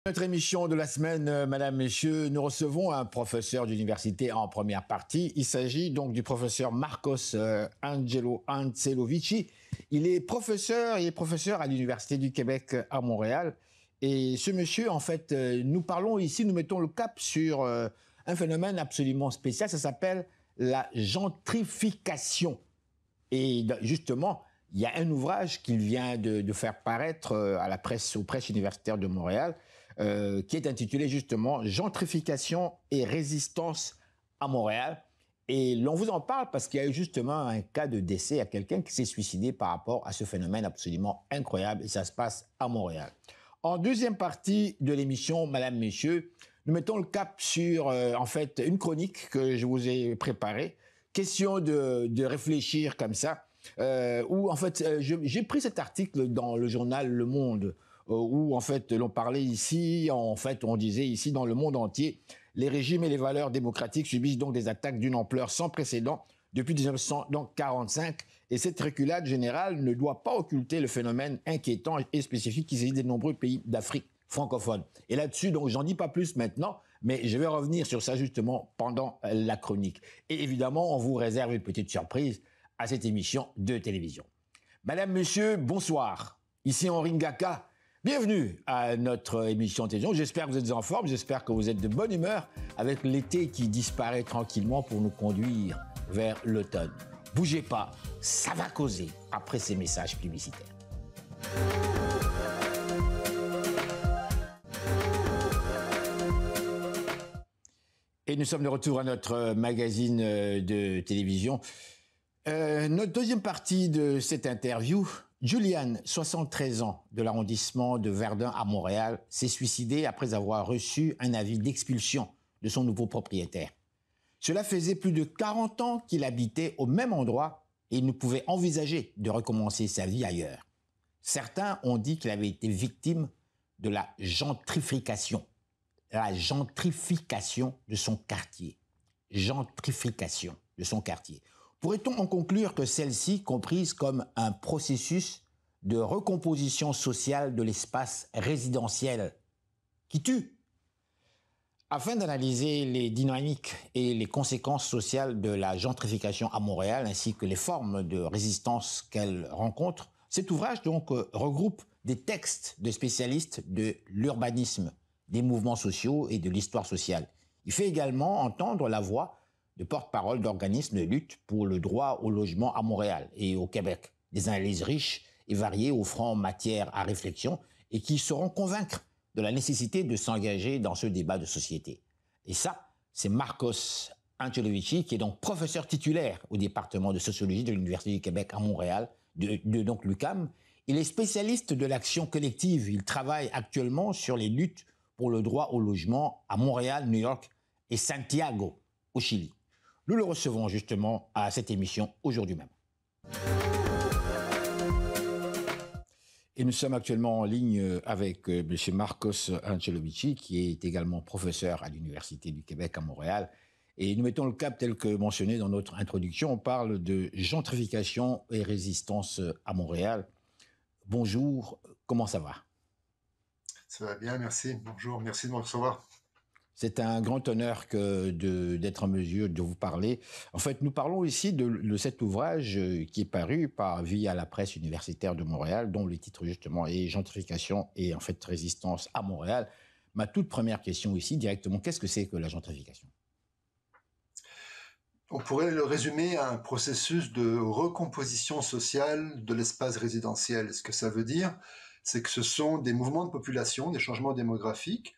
Notre émission de la semaine, Madame, Messieurs, nous recevons un professeur d'université en première partie. Il s'agit donc du professeur Marcos Angelo Ancelovici. Il est professeur à l'Université du Québec à Montréal. Et ce monsieur, en fait, nous parlons ici, nous mettons le cap sur un phénomène absolument spécial. Ça s'appelle la gentrification. Et justement, il y a un ouvrage qu'il vient de faire paraître à la presse, aux presses universitaires de Montréal, qui est intitulé justement « Gentrification et résistance à Montréal ». Et l'on vous en parle parce qu'il y a eu justement un cas de décès à quelqu'un qui s'est suicidé par rapport à ce phénomène absolument incroyable, et ça se passe à Montréal. En deuxième partie de l'émission, Madame, Messieurs, nous mettons le cap sur, en fait, une chronique que je vous ai préparée. Question de réfléchir comme ça, où en fait, j'ai pris cet article dans le journal Le Monde, où en fait l'on parlait ici, en fait on disait ici dans le monde entier, les régimes et les valeurs démocratiques subissent donc des attaques d'une ampleur sans précédent depuis 1945, et cette reculade générale ne doit pas occulter le phénomène inquiétant et spécifique qui sévit des nombreux pays d'Afrique francophone. Et là-dessus, donc j'en dis pas plus maintenant, mais je vais revenir sur ça justement pendant la chronique. Et évidemment, on vous réserve une petite surprise à cette émission de télévision. Madame, Monsieur, bonsoir. Ici Henri Ngaka. Bienvenue à notre émission de télévision. J'espère que vous êtes en forme, j'espère que vous êtes de bonne humeur avec l'été qui disparaît tranquillement pour nous conduire vers l'automne. Bougez pas, ça va causer après ces messages publicitaires. Et nous sommes de retour à notre magazine de télévision. Notre deuxième partie de cette interview, Juliane, 73 ans, de l'arrondissement de Verdun à Montréal, s'est suicidée après avoir reçu un avis d'expulsion de son nouveau propriétaire. Cela faisait plus de 40 ans qu'il habitait au même endroit et il ne pouvait envisager de recommencer sa vie ailleurs. Certains ont dit qu'il avait été victime de la gentrification de son quartier. Gentrification de son quartier. Pourrait-on en conclure que celle-ci, comprise comme un processus de recomposition sociale de l'espace résidentiel qui tue? Afin d'analyser les dynamiques et les conséquences sociales de la gentrification à Montréal, ainsi que les formes de résistance qu'elle rencontre, cet ouvrage donc regroupe des textes de spécialistes de l'urbanisme, des mouvements sociaux et de l'histoire sociale. Il fait également entendre la voix de porte-parole d'organismes de lutte pour le droit au logement à Montréal et au Québec. Des analyses riches et variées offrant matière à réflexion et qui sauront convaincre de la nécessité de s'engager dans ce débat de société. Et ça, c'est Marcos Ancelovici, qui est donc professeur titulaire au département de sociologie de l'Université du Québec à Montréal, donc l'UQAM. Il est spécialiste de l'action collective. Il travaille actuellement sur les luttes pour le droit au logement à Montréal, New York et Santiago, au Chili. Nous le recevons justement à cette émission aujourd'hui même. Et nous sommes actuellement en ligne avec M. Marcos Ancelovici, qui est également professeur à l'Université du Québec à Montréal. Et nous mettons le cap tel que mentionné dans notre introduction. On parle de gentrification et résistance à Montréal. Bonjour, comment ça va? Ça va bien, merci. Bonjour, merci de me recevoir. C'est un grand honneur d'être en mesure de vous parler. En fait, nous parlons ici de cet ouvrage qui est paru via la presse universitaire de Montréal, dont le titre justement est « Gentrification et en fait résistance à Montréal ». Ma toute première question ici, directement, qu'est-ce que c'est que la gentrification? On pourrait le résumer à un processus de recomposition sociale de l'espace résidentiel. Ce que ça veut dire, c'est que ce sont des mouvements de population, des changements démographiques,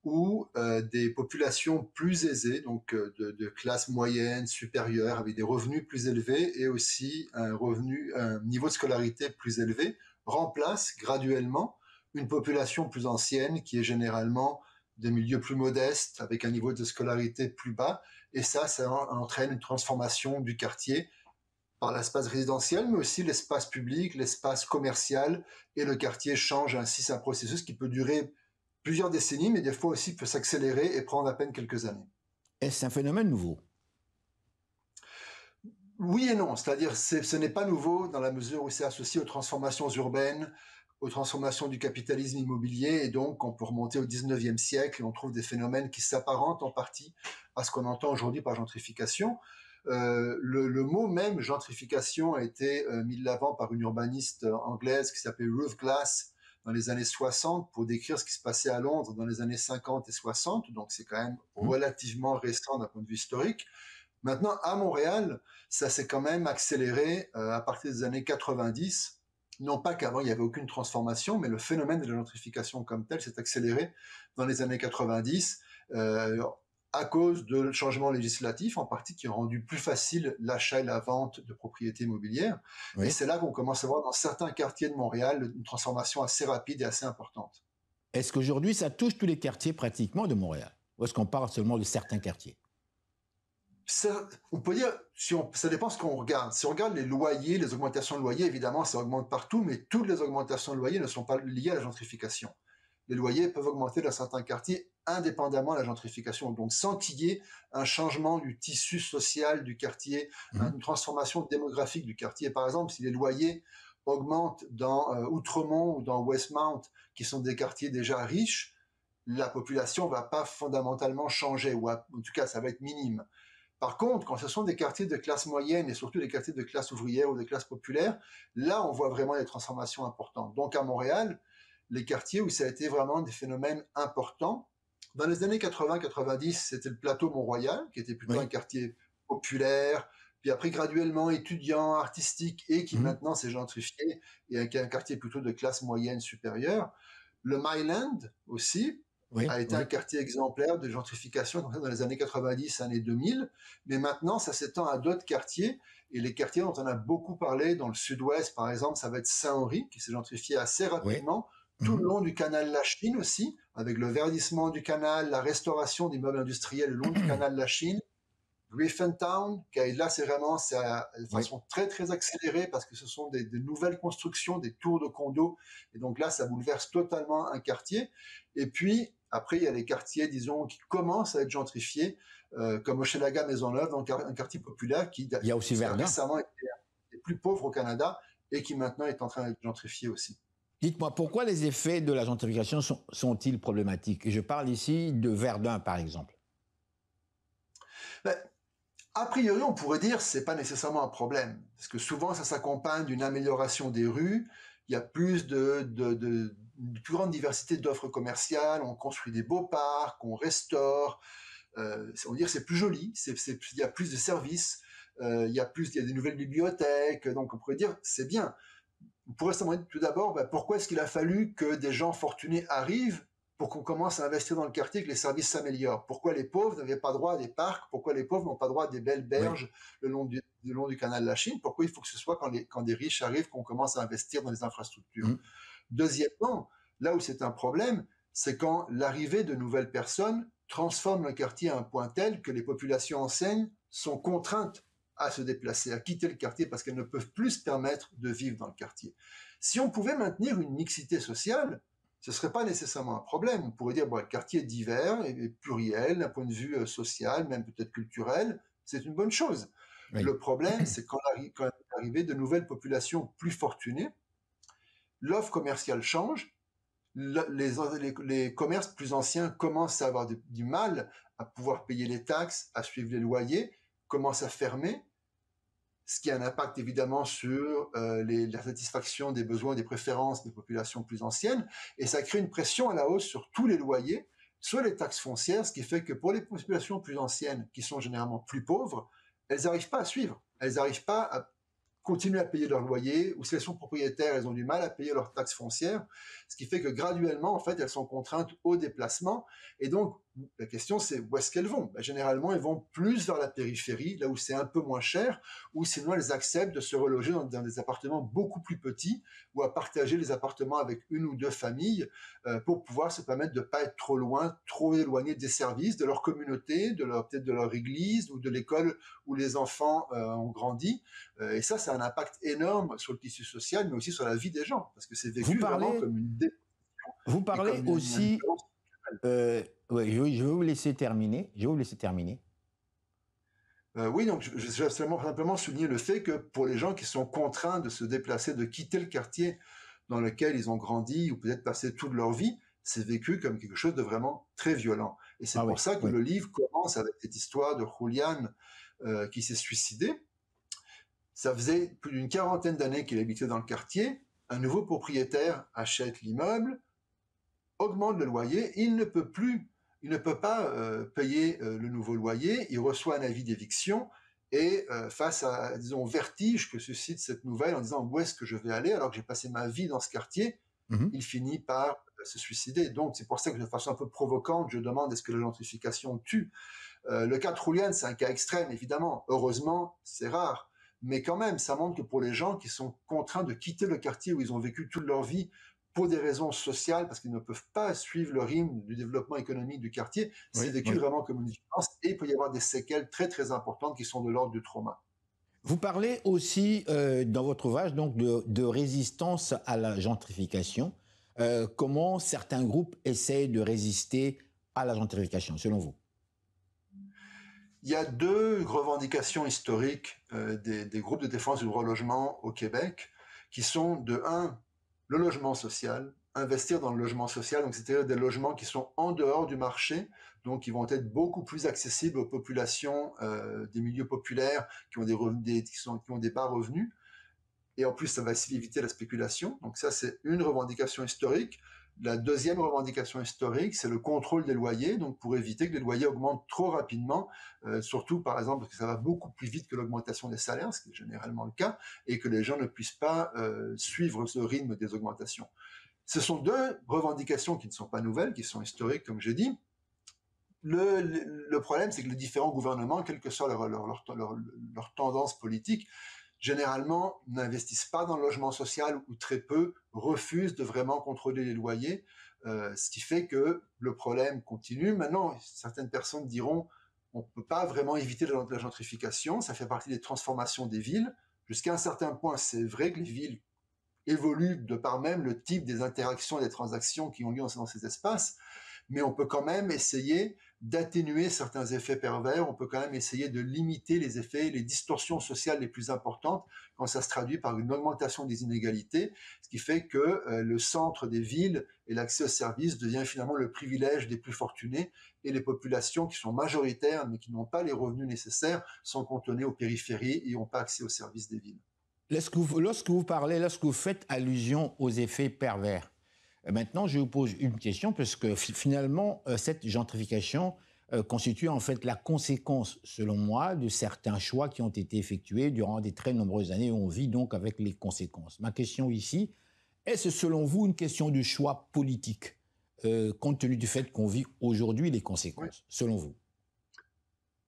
où des populations plus aisées, donc de classe moyenne, supérieure, avec des revenus plus élevés et aussi un niveau de scolarité plus élevé, remplacent graduellement une population plus ancienne qui est généralement des milieux plus modestes, avec un niveau de scolarité plus bas, et ça entraîne une transformation du quartier par l'espace résidentiel, mais aussi l'espace public, l'espace commercial, et le quartier change ainsi. C'est un processus qui peut durer plusieurs décennies, mais des fois aussi peut s'accélérer et prendre à peine quelques années. Est-ce un phénomène nouveau? Oui et non, c'est-à-dire ce n'est pas nouveau dans la mesure où c'est associé aux transformations urbaines aux transformations du capitalisme immobilier, et donc on peut remonter au 19e siècle et on trouve des phénomènes qui s'apparentent en partie à ce qu'on entend aujourd'hui par gentrification. Le mot même gentrification a été mis de l'avant par une urbaniste anglaise qui s'appelait Ruth Glass dans les années 60 pour décrire ce qui se passait à Londres dans les années 50 et 60, donc c'est quand même relativement récent d'un point de vue historique. Maintenant, à Montréal, ça s'est quand même accéléré à partir des années 90. Non pas qu'avant il n'y avait aucune transformation, mais le phénomène de la gentrification comme tel s'est accéléré dans les années 90 à cause de changements législatifs en partie qui ont rendu plus facile l'achat et la vente de propriétés immobilières. Oui. Et c'est là qu'on commence à voir dans certains quartiers de Montréal une transformation assez rapide et assez importante. Est-ce qu'aujourd'hui ça touche tous les quartiers pratiquement de Montréal? Ou est-ce qu'on parle seulement de certains quartiers? On peut dire, ça dépend de ce qu'on regarde. Si on regarde les loyers, les augmentations de loyers, évidemment, ça augmente partout, mais toutes les augmentations de loyers ne sont pas liées à la gentrification. Les loyers peuvent augmenter dans certains quartiers indépendamment de la gentrification, donc sans qu'il y ait un changement du tissu social du quartier, une transformation démographique du quartier. Par exemple, si les loyers augmentent dans Outremont ou dans Westmount, qui sont des quartiers déjà riches, la population ne va pas fondamentalement changer, ou en tout cas, ça va être minime. Par contre, quand ce sont des quartiers de classe moyenne et surtout des quartiers de classe ouvrière ou de classe populaire, là, on voit vraiment des transformations importantes. Donc, à Montréal, les quartiers où ça a été vraiment des phénomènes importants, dans les années 80-90, c'était le plateau Mont-Royal, qui était plutôt un quartier populaire, puis après graduellement étudiant, artistique, et qui maintenant s'est gentrifié, et un quartier plutôt de classe moyenne supérieure. Le Myland aussi, a été un quartier exemplaire de gentrification dans les années 90, années 2000, mais maintenant ça s'étend à d'autres quartiers, et les quartiers dont on a beaucoup parlé dans le sud-ouest, par exemple, ça va être Saint-Henri, qui s'est gentrifié assez rapidement, tout le long du canal Lachine aussi, avec le verdissement du canal, la restauration d'immeubles industriels le long du canal Lachine. Griffintown, là c'est vraiment de façon très très accélérée parce que ce sont des nouvelles constructions, des tours de condos, et donc là ça bouleverse totalement un quartier. Et puis après il y a les quartiers, disons, qui commencent à être gentrifiés, comme Hochelaga, Maisonneuve, donc un quartier populaire qui il y a aussi Verdun, récemment été les plus pauvres au Canada et qui maintenant est en train d'être gentrifié aussi. Dites-moi, pourquoi les effets de la gentrification sont-ils problématiques? Et je parle ici de Verdun, par exemple. A priori, on pourrait dire que ce n'est pas nécessairement un problème, parce que souvent, ça s'accompagne d'une amélioration des rues, il y a plus une plus grande diversité d'offres commerciales, on construit des beaux parcs, on restaure, on va dire c'est plus joli, il y a plus de services, il y a des nouvelles bibliothèques, donc on pourrait dire c'est bien. On pourrait se demander tout d'abord, pourquoi est-ce qu'il a fallu que des gens fortunés arrivent pour qu'on commence à investir dans le quartier, que les services s'améliorent? Pourquoi les pauvres n'avaient pas droit à des parcs? Pourquoi les pauvres n'ont pas droit à des belles berges le long du canal de la Chine? Pourquoi il faut que ce soit quand des riches arrivent qu'on commence à investir dans les infrastructures? Deuxièmement, là où c'est un problème, c'est quand l'arrivée de nouvelles personnes transforme le quartier à un point tel que les populations anciennes sont contraintes à se déplacer, à quitter le quartier parce qu'elles ne peuvent plus se permettre de vivre dans le quartier. Si on pouvait maintenir une mixité sociale, ce ne serait pas nécessairement un problème. On pourrait dire, le quartier est divers et pluriel, d'un point de vue social, même peut-être culturel, c'est une bonne chose. Oui. Le problème, c'est quand arrive de nouvelles populations plus fortunées, l'offre commerciale change, les commerces plus anciens commencent à avoir du mal à pouvoir payer les taxes, à suivre les loyers, commencent à fermer, ce qui a un impact évidemment sur la satisfaction des besoins et des préférences des populations plus anciennes, et ça crée une pression à la hausse sur tous les loyers, sur les taxes foncières, ce qui fait que pour les populations plus anciennes, qui sont généralement plus pauvres, elles n'arrivent pas à suivre, elles n'arrivent pas à continuer à payer leur loyer, ou si elles sont propriétaires, elles ont du mal à payer leurs taxes foncières, ce qui fait que graduellement, en fait, elles sont contraintes au déplacement, et donc la question c'est où est-ce qu'elles vont? Généralement, elles vont plus vers la périphérie, là où c'est un peu moins cher, ou sinon elles acceptent de se reloger dans des appartements beaucoup plus petits, ou à partager les appartements avec une ou deux familles, pour pouvoir se permettre de ne pas être trop loin, trop éloigné des services, de leur communauté, peut-être de leur église, ou de l'école où les enfants ont grandi, et ça c'est un impact énorme sur le tissu social, mais aussi sur la vie des gens, parce que c'est vécu vraiment comme une dépression. Vous parlez aussi... Oui, je vais vous laisser terminer. Oui, donc je vais simplement souligner le fait que pour les gens qui sont contraints de se déplacer, de quitter le quartier dans lequel ils ont grandi ou peut-être passé toute leur vie, c'est vécu comme quelque chose de vraiment très violent. Et c'est Ah oui, pour ça que oui. le livre commence avec cette histoire de Julian qui s'est suicidé. Ça faisait plus d'une quarantaine d'années qu'il habitait dans le quartier. Un nouveau propriétaire achète l'immeuble, augmente le loyer, il ne peut plus, il ne peut pas payer le nouveau loyer, il reçoit un avis d'éviction et face à, disons, au vertige que suscite cette nouvelle en disant où est-ce que je vais aller alors que j'ai passé ma vie dans ce quartier, Mhm. il finit par se suicider. Donc c'est pour ça que de façon un peu provocante, je demande est-ce que la gentrification tue. Le cas de Julian, c'est un cas extrême, évidemment. Heureusement, c'est rare. Mais quand même, ça montre que pour les gens qui sont contraints de quitter le quartier où ils ont vécu toute leur vie pour des raisons sociales, parce qu'ils ne peuvent pas suivre le rythme du développement économique du quartier, c'est Oui, vécu oui. vraiment comme une violence et il peut y avoir des séquelles très très importantes qui sont de l'ordre du trauma. Vous parlez aussi dans votre ouvrage donc de résistance à la gentrification. Comment certains groupes essaient de résister à la gentrification, selon vous? Il y a deux revendications historiques des groupes de défense du droit au logement au Québec, qui sont de un, le logement social, investir dans le logement social, donc c'est-à-dire des logements qui sont en dehors du marché, donc qui vont être beaucoup plus accessibles aux populations des milieux populaires qui ont qui ont des bas revenus. Et en plus, ça va aussi éviter la spéculation. Donc ça, c'est une revendication historique. La deuxième revendication historique, c'est le contrôle des loyers, donc pour éviter que les loyers augmentent trop rapidement, surtout par exemple parce que ça va beaucoup plus vite que l'augmentation des salaires, ce qui est généralement le cas, et que les gens ne puissent pas suivre ce rythme des augmentations. Ce sont deux revendications qui ne sont pas nouvelles, qui sont historiques, comme j'ai dit. Le problème, c'est que les différents gouvernements, quelle que soit leur tendance politique, généralement n'investissent pas dans le logement social ou très peu, refusent de vraiment contrôler les loyers, ce qui fait que le problème continue. Maintenant, certaines personnes diront on ne peut pas vraiment éviter la gentrification, ça fait partie des transformations des villes. Jusqu'à un certain point, c'est vrai que les villes évoluent de par même le type des interactions et des transactions qui ont lieu dans ces espaces, mais on peut quand même essayer d'atténuer certains effets pervers, on peut quand même essayer de limiter les effets, les distorsions sociales les plus importantes quand ça se traduit par une augmentation des inégalités, ce qui fait que le centre des villes et l'accès aux services devient finalement le privilège des plus fortunés et les populations qui sont majoritaires mais qui n'ont pas les revenus nécessaires sont cantonnées aux périphéries et n'ont pas accès aux services des villes. Lorsque vous faites allusion aux effets pervers, maintenant je vous pose une question, parce que finalement, cette gentrification constitue en fait la conséquence, selon moi, de certains choix qui ont été effectués durant des très nombreuses années. On vit donc avec les conséquences. Ma question ici, est-ce selon vous une question de choix politique, compte tenu du fait qu'on vit aujourd'hui les Oui. conséquences, selon vous?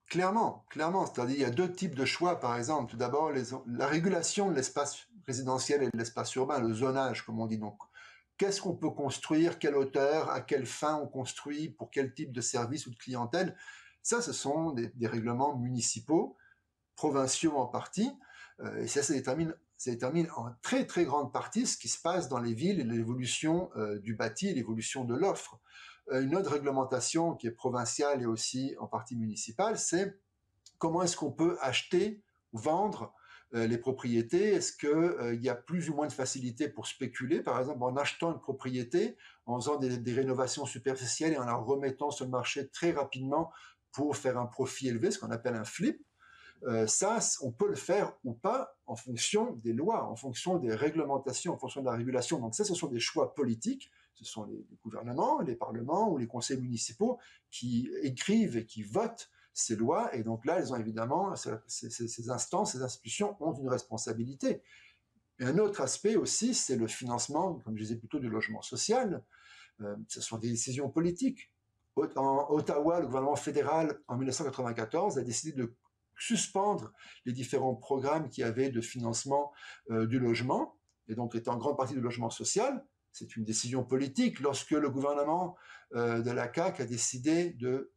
Clairement, clairement. C'est-à-dire, il y a deux types de choix, par exemple. Tout d'abord, la régulation de l'espace résidentiel et de l'espace urbain, le zonage, comme on dit. Donc, qu'est-ce qu'on peut construire, quelle hauteur, à quelle fin on construit, pour quel type de service ou de clientèle. Ça, ce sont des règlements municipaux, provinciaux en partie, et ça détermine en très très grande partie ce qui se passe dans les villes et l'évolution du bâti, l'évolution de l'offre. Une autre réglementation qui est provinciale et aussi en partie municipale, c'est comment est-ce qu'on peut acheter ou vendre les propriétés. Est-ce qu'il y a plus ou moins de facilité pour spéculer, par exemple en achetant une propriété, en faisant des rénovations superficielles et en la remettant sur le marché très rapidement pour faire un profit élevé, ce qu'on appelle un flip. Ça, on peut le faire ou pas en fonction des lois, en fonction des réglementations, en fonction de la régulation. Donc ça, ce sont des choix politiques. Ce sont les gouvernements, les parlements ou les conseils municipaux qui écrivent et qui votent ces lois. Et donc là, elles ont évidemment, ces instances, ces institutions ont une responsabilité. Et un autre aspect aussi, c'est le financement, comme je disais plutôt, du logement social. Ce sont des décisions politiques. En Ottawa, le gouvernement fédéral, en 1994, a décidé de suspendre les différents programmes qui avaient de financement du logement, et donc était en grande partie du logement social. C'est une décision politique. Lorsque le gouvernement de la CAQ a décidé de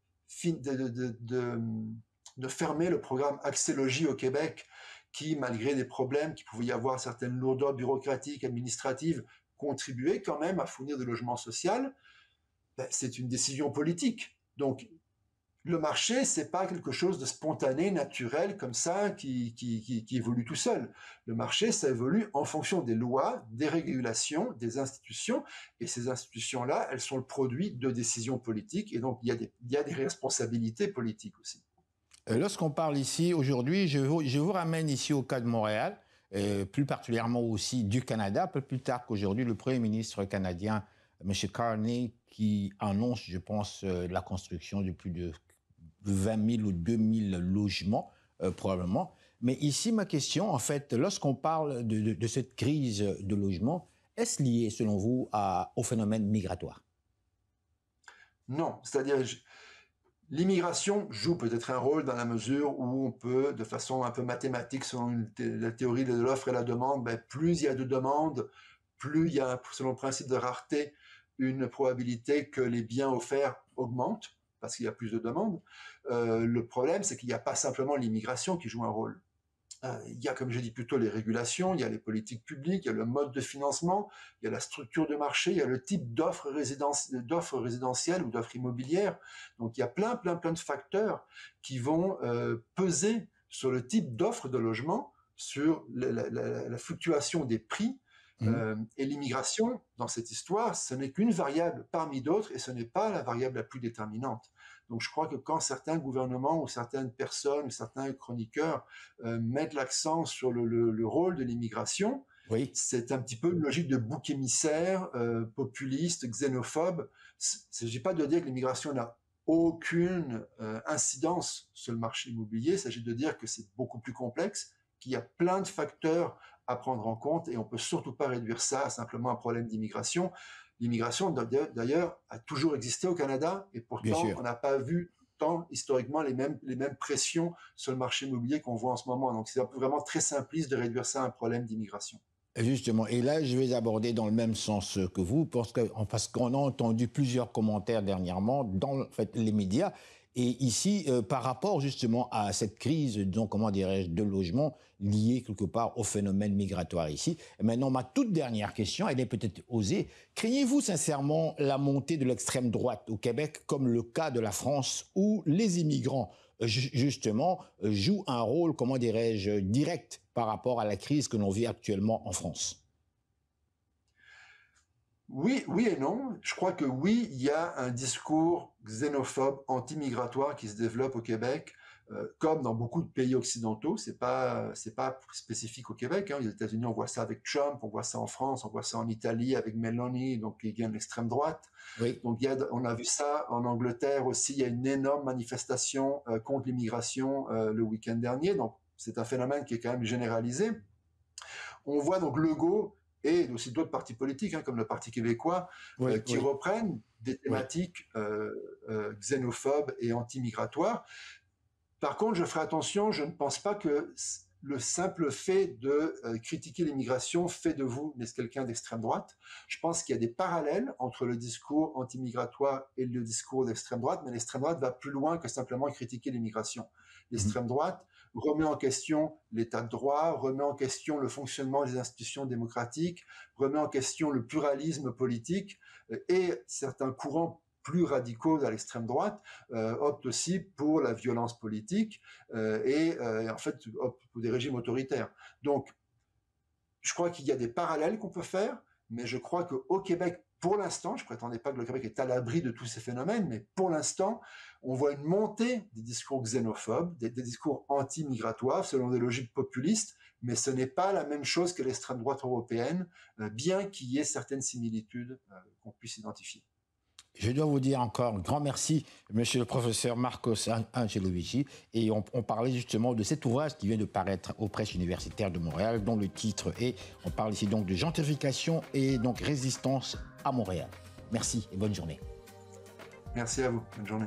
fermer le programme Accès Logis au Québec, qui, malgré des problèmes qui pouvaient y avoir, certaines lourdeurs bureaucratiques, administratives, contribuait quand même à fournir des logements sociaux, ben, c'est une décision politique. Donc, le marché, c'est pas quelque chose de spontané, naturel, comme ça, qui évolue tout seul. Le marché, ça évolue en fonction des lois, des régulations, des institutions, et ces institutions-là, elles sont le produit de décisions politiques, et donc il y a des responsabilités politiques aussi. Lorsqu'on parle ici, aujourd'hui, je vous ramène ici au cas de Montréal, plus particulièrement aussi du Canada, un peu plus tard qu'aujourd'hui, le Premier ministre canadien, M. Carney, qui annonce, je pense, la construction de plus de 20 000 ou 2 000 logements, probablement. Mais ici, ma question, en fait, lorsqu'on parle de cette crise de logement, est-ce lié, selon vous, au phénomène migratoire? Non, c'est-à-dire, l'immigration joue peut-être un rôle dans la mesure où on peut, de façon un peu mathématique, selon la théorie de l'offre et la demande, ben, plus il y a de demandes, plus il y a, selon le principe de rareté, une probabilité que les biens offerts augmentent, parce qu'il y a plus de demandes. Le problème, c'est qu'il n'y a pas simplement l'immigration qui joue un rôle. Il y a, comme j'ai dit plus tôt, les régulations, il y a les politiques publiques, il y a le mode de financement, il y a la structure de marché, il y a le type d'offres résidentielles ou d'offres immobilières. Donc il y a plein de facteurs qui vont peser sur le type d'offre de logement, sur la fluctuation des prix. Et l'immigration, dans cette histoire, ce n'est qu'une variable parmi d'autres et ce n'est pas la variable la plus déterminante. Donc je crois que quand certains gouvernements ou certaines personnes ou certains chroniqueurs mettent l'accent sur le rôle de l'immigration, Oui. c'est un petit peu une logique de bouc émissaire, populiste, xénophobe. Il ne s'agit pas de dire que l'immigration n'a aucune incidence sur le marché immobilier, il s'agit de dire que c'est beaucoup plus complexe, qu'il y a plein de facteurs à prendre en compte et on ne peut surtout pas réduire ça à simplement un problème d'immigration. L'immigration, d'ailleurs, a toujours existé au Canada et pourtant, on n'a pas vu tant historiquement les mêmes pressions sur le marché immobilier qu'on voit en ce moment. Donc, c'est vraiment très simpliste de réduire ça à un problème d'immigration. Justement, et là, je vais aborder dans le même sens que vous, parce qu'on a entendu plusieurs commentaires dernièrement dans en fait, les médias. Et ici, par rapport justement à cette crise, donc, comment dirais-je, de logement liée quelque part au phénomène migratoire ici. Et maintenant, ma toute dernière question, elle est peut-être osée. Craignez-vous sincèrement la montée de l'extrême droite au Québec, comme le cas de la France, où les immigrants, justement, jouent un rôle, comment dirais-je, direct par rapport à la crise que l'on vit actuellement en France? Oui et non. Je crois que oui, il y a un discours xénophobe, anti-migratoire qui se développe au Québec, comme dans beaucoup de pays occidentaux. C'est pas spécifique au Québec. Hein. Les États-Unis, on voit ça avec Trump, on voit ça en France, on voit ça en Italie avec Meloni, donc qui vient de l'extrême droite. Oui. Donc on a vu ça en Angleterre aussi. Il y a une énorme manifestation contre l'immigration le week-end dernier. Donc c'est un phénomène qui est quand même généralisé. On voit donc Legault et aussi d'autres partis politiques, hein, comme le Parti québécois, qui reprennent des thématiques xénophobes et anti-migratoires. Par contre, je ferai attention, je ne pense pas que le simple fait de critiquer l'immigration fait de vous quelqu'un d'extrême droite. Je pense qu'il y a des parallèles entre le discours anti-migratoire et le discours d'extrême droite, mais l'extrême droite va plus loin que simplement critiquer l'immigration. L'extrême droite remet en question l'état de droit, remet en question le fonctionnement des institutions démocratiques, remet en question le pluralisme politique et certains courants plus radicaux à l'extrême droite optent aussi pour la violence politique et en fait optent pour des régimes autoritaires. Donc, je crois qu'il y a des parallèles qu'on peut faire, mais je crois qu'au Québec, pour l'instant, je ne prétendais pas que le Québec est à l'abri de tous ces phénomènes, mais pour l'instant, on voit une montée des discours xénophobes, des discours anti-migratoires selon des logiques populistes, mais ce n'est pas la même chose que l'extrême droite européenne, bien qu'il y ait certaines similitudes qu'on puisse identifier. Je dois vous dire encore un grand merci, monsieur le professeur Marcos Angelovici. Et on parlait justement de cet ouvrage qui vient de paraître aux presses universitaires de Montréal, dont le titre est, on parle ici donc de gentrification et donc résistance à Montréal. Merci et bonne journée. Merci à vous, bonne journée.